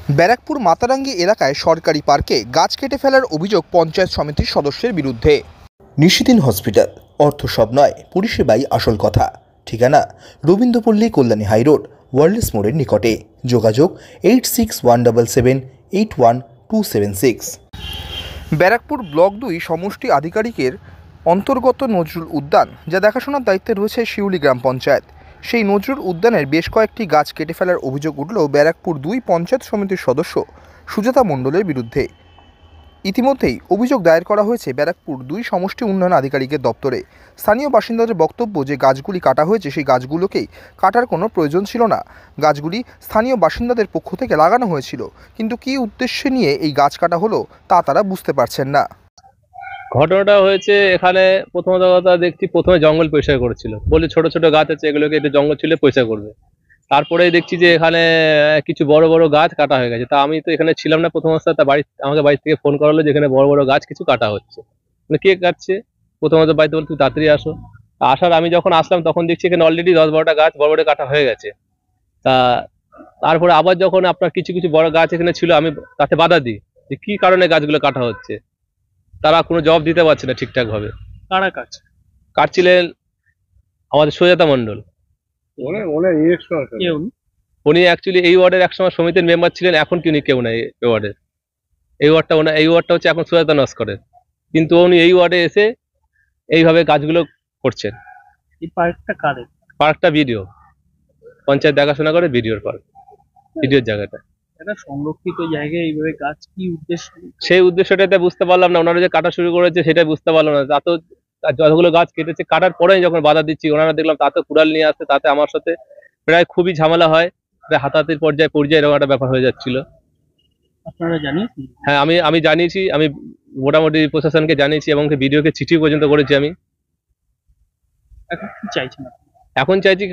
ব্যারাকপুর মাতারাঙ্গি এলাকায় সরকারি পার্কে গাছ কেটে ফেলার অভিযোগ পঞ্চায়েত সমিতির সদস্যের বিরুদ্ধে। নিশিদিন হসপিটাল, অর্থ সব নয়, পরিষেবাই আসল কথা। ঠিকানা রবীন্দ্রপল্লী, কল্যাণী হাইরোড, ওয়ার্ল্ডস মোড়ের নিকটে। যোগাযোগ 8617781276। ব্যারাকপুর ব্লক 2 সমষ্টি আধিকারিকের অন্তর্গত নজরুল উদ্যান, যা দেখাশোনার দায়িত্বে রয়েছে শিউলি গ্রাম পঞ্চায়েত। সেই নজরুল উদ্যানের বেশ কয়েকটি গাছ কেটে ফেলার অভিযোগ উঠল ব্যারাকপুর 2 পঞ্চায়েত সমিতির সদস্য সুজাতা মণ্ডলের বিরুদ্ধে। ইতিমধ্যেই অভিযোগ দায়ের করা হয়েছে ব্যারাকপুর 2 সমষ্টি উন্নয়ন আধিকারিকের দপ্তরে। স্থানীয় বাসিন্দাদের বক্তব্য যে গাছগুলি কাটা হয়েছে সেই গাছগুলোকেই কাটার কোনো প্রয়োজন ছিল না। গাছগুলি স্থানীয় বাসিন্দাদের পক্ষ থেকে লাগানো হয়েছিল, কিন্তু কী উদ্দেশ্যে নিয়ে এই গাছ কাটা হলো তা তারা বুঝতে পারছেন না। ঘটনাটা হয়েছে এখানে প্রথমত কথা দেখছি, প্রথমে জঙ্গল পরিষ্কার করেছিল, বলে ছোট ছোট গাছ আছে এগুলোকে একটু জঙ্গল ছিল পরিষ্কার করবে। তারপরেই দেখছি যে এখানে কিছু বড় বড় গাছ কাটা হয়ে গেছে। তা আমি তো এখানে ছিলাম না প্রথম অবস্থায়, তা আমাকে বাড়ি থেকে ফোন করা হলো যে এখানে বড় বড় গাছ কিছু কাটা হচ্ছে। কে কাটছে? প্রথমত বাড়িতে বলতে তাড়াতাড়ি আসো। আসার আমি যখন আসলাম তখন দেখছি এখানে অলরেডি 10-12টা গাছ বড় বড় কাটা হয়ে গেছে। তা তারপরে আবার যখন আপনার কিছু কিছু বড় গাছ এখানে ছিল, আমি তাতে বাধা দিই যে কি কারণে গাছগুলো কাটা হচ্ছে। তারা কোনো জবাব দিতে পারছে না ঠিকঠাক ভাবে। কারা কাটছিলেন? আমাদের সুজাতা মণ্ডল। উনি অ্যাকচুয়ালি এই ওয়ার্ডের একসময় সমিতির মেম্বার ছিলেন, এখন কি উনি কেউ নাই এই ওয়ার্ডের। এই ওয়ার্ডটা হচ্ছে এখন সুজাতা নস্করের, কিন্তু উনি এই ওয়ার্ডে এসে এইভাবে গাছগুলো করছেন। এই পার্কটা কাদের? পার্কটা ভিডিও পঞ্চায়েত দেখাশোনা করে, ভিডিওর পার্ক, ভিডিওর জায়গাটা। এটা সংরক্ষিত জায়গায় এইভাবে গাছ কি উদ্দেশ্য? সেই উদ্দেশ্যটাতে বুঝতে পারলাম না। ওনারা যে কাটা শুরু করেছে সেটাই বুঝতে পারলাম না। তাতে যতগুলো গাছ কেটেছে কাটার পরেই যখন বাধা দিচ্ছি, ওনারা দেখলাম তাতে কুড়াল নিয়ে আসছে, তাতে আমার সাথে প্রায় খুবই ঝামেলা হয়, প্রায় হাতাহাতির পর্যায়ে এরকম একটা ব্যাপার হয়ে যাচ্ছিল। আপনারা জানিয়েছেন? হ্যাঁ, আমি জানিয়েছি, আমি মোটামুটি প্রশাসনকে জানিয়েছি এবং ভিডিওকে চিঠি পর্যন্ত করেছি আমি। এখন কি চাইছেন? এখন চাইছি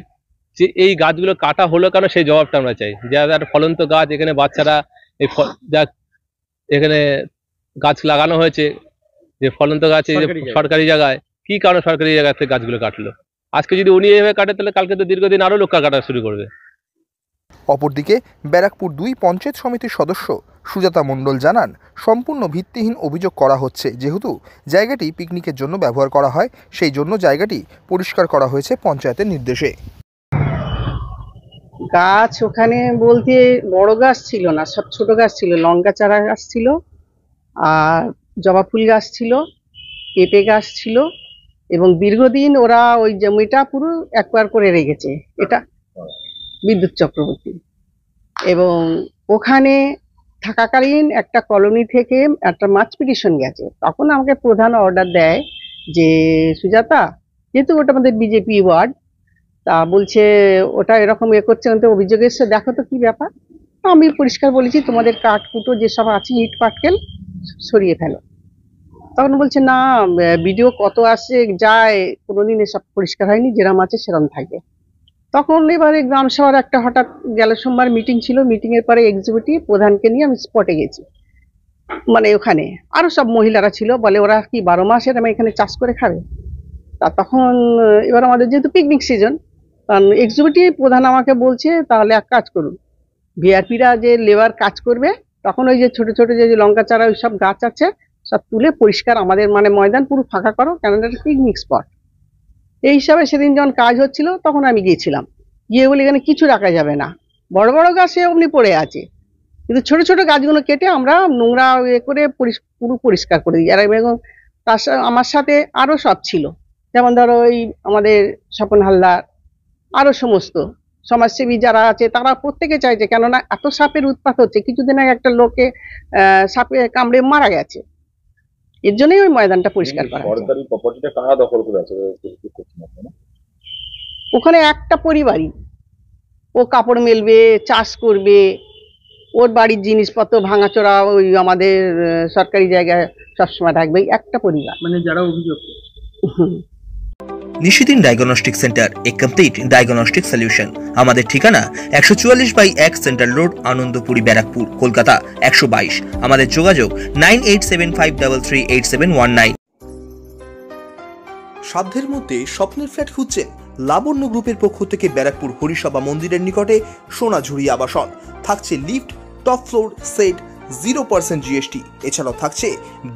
যে এই গাছগুলো কাটা হলো কেন সেই জবাবটা আমরা চাই। যে একটা ফলন্ত গাছ, এখানে বাচ্চারা যা এখানে গাছ লাগানো হয়েছে, যে ফলন্ত গাছ এই যে সরকারি জায়গায়, কি কারণে সরকারি জায়গা থেকে গাছগুলো কাটলো? আজকে যদি উনি এভাবে কাটে তাহলে কালকে তো দীর্ঘদিন আরো লোক কাটা শুরু করবে। অপরদিকে ব্যারাকপুর 2 পঞ্চায়েত সমিতির সদস্য সুজাতা মণ্ডল জানান, সম্পূর্ণ ভিত্তিহীন অভিযোগ করা হচ্ছে। যেহেতু জায়গাটি পিকনিকের জন্য ব্যবহার করা হয়, সেই জন্য জায়গাটি পরিষ্কার করা হয়েছে পঞ্চায়েতের নির্দেশে। গাছ ওখানে বলতে বড় গাছ ছিল না, সব ছোট গাছ ছিল। লঙ্কা চারা গাছ ছিল, আর জবা ফুল গাছ ছিল, পেঁপে গাছ ছিল, এবং দীর্ঘদিন ওরা ওই জমিটা পুরো একবার করে রেখেছে। এটা বিদ্যুৎ চক্রবর্তী। এবং ওখানে থাকাকালীন একটা কলোনি থেকে একটা মাছ পিটিশন গেছে। তখন আমাকে প্রধান অর্ডার দেয় যে সুজাতা, যেহেতু ওটা আমাদের বিজেপি ওয়ার্ড, তা বলছে ওটা এরকম করছে, অভিযোগ এসছে, দেখো তো কি ব্যাপার। আমি পরিষ্কার বলেছি তোমাদের কাঠ কুটো যেসব আছে ইট পাটকেল সরিয়ে ফেলো। তখন বলছে না, ভিডিও কত আসে যায়, কোনোদিন এসব পরিষ্কার হয়নি, যেরকম আছে সেরকম থাকে। তখন এবারে গ্রাম সভার একটা হঠাৎ গেল সোমবার মিটিং ছিল, মিটিং এর পরে এক্সিকিউটিভ প্রধানকে নিয়ে আমি স্পটে গেছি। মানে ওখানে আরো সব মহিলারা ছিল, বলে ওরা কি 12 মাস এরকম এখানে চাষ করে খাবে? তা তখন এবার আমাদের যেহেতু পিকনিক সিজন, এক্সিকিউটিভ প্রধান আমাকে বলছে তাহলে এক কাজ করুন, ভিআরপিরা যে লেবার কাজ করবে, তখন ওই যে ছোট ছোট যে লঙ্কা চারা ওই সব গাছ আছে সব তুলে পরিষ্কার আমাদের মানে ময়দান পুরো ফাঁকা করো, কেন এটা পিকনিক স্পট। এই হিসাবে সেদিন যখন কাজ হচ্ছিল তখন আমি গিয়েছিলাম, গিয়ে বলি এখানে কিছু রাখা যাবে না, বড় বড় গাছ অমনি পড়ে আছে, কিন্তু ছোট ছোট গাছগুলো কেটে আমরা নোংরা করে পুরো পরিষ্কার করে দিই। আর এবং তার আমার সাথে আরো সব ছিল, যেমন ধরো ওই আমাদের স্বপন হালদার, আরো সমস্ত সমাজসেবী যারা আছে তারা প্রত্যেকে চাইছে, কেননা এত সাপের উৎপাত হচ্ছে। কিছুদিন আগে একটা লোকে সাপে কামড়ে মারা গেছে, এর জন্যই ওই ময়দানটা পরিষ্কার করা। সরকারি প্রপার্টিটা কারা দখল করে আছে? ওখানে একটা পরিবারই, ও কাপড় মেলবে, চাষ করবে, ওর বাড়ির জিনিসপত্র ভাঙাচোরা ওই আমাদের সরকারি জায়গায় সবসময় থাকবে, একটা পরিবার। মানে যারা অভিযোগ। নিশিদিন ডায়াগনস্টিক সেন্টার, এ কমপ্লিট ডায়াগনস্টিক সলিউশন। আমাদের ঠিকানা 144/1 সেন্ট্রাল রোড, আনন্দপুরি, ব্যারাকপুর, কলকাতা 122। আমাদের যোগাযোগ 9875338719। সাধ্যের মধ্যে স্বপ্নের ফ্ল্যাট খুঁজছেন? লাবণ্য গ্রুপের পক্ষ থেকে ব্যারাকপুর হরিসভা মন্দিরের নিকটে সোনাঝুরি আবাসন। থাকছে lift, top floor set 0% GST. এছাড়াও থাকছে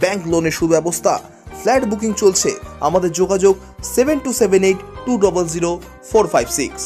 ব্যাংক লোনের সুব্যবস্থা। ফ্ল্যাট বুকিং চলছে। আমাদের যোগাযোগ 7278200456।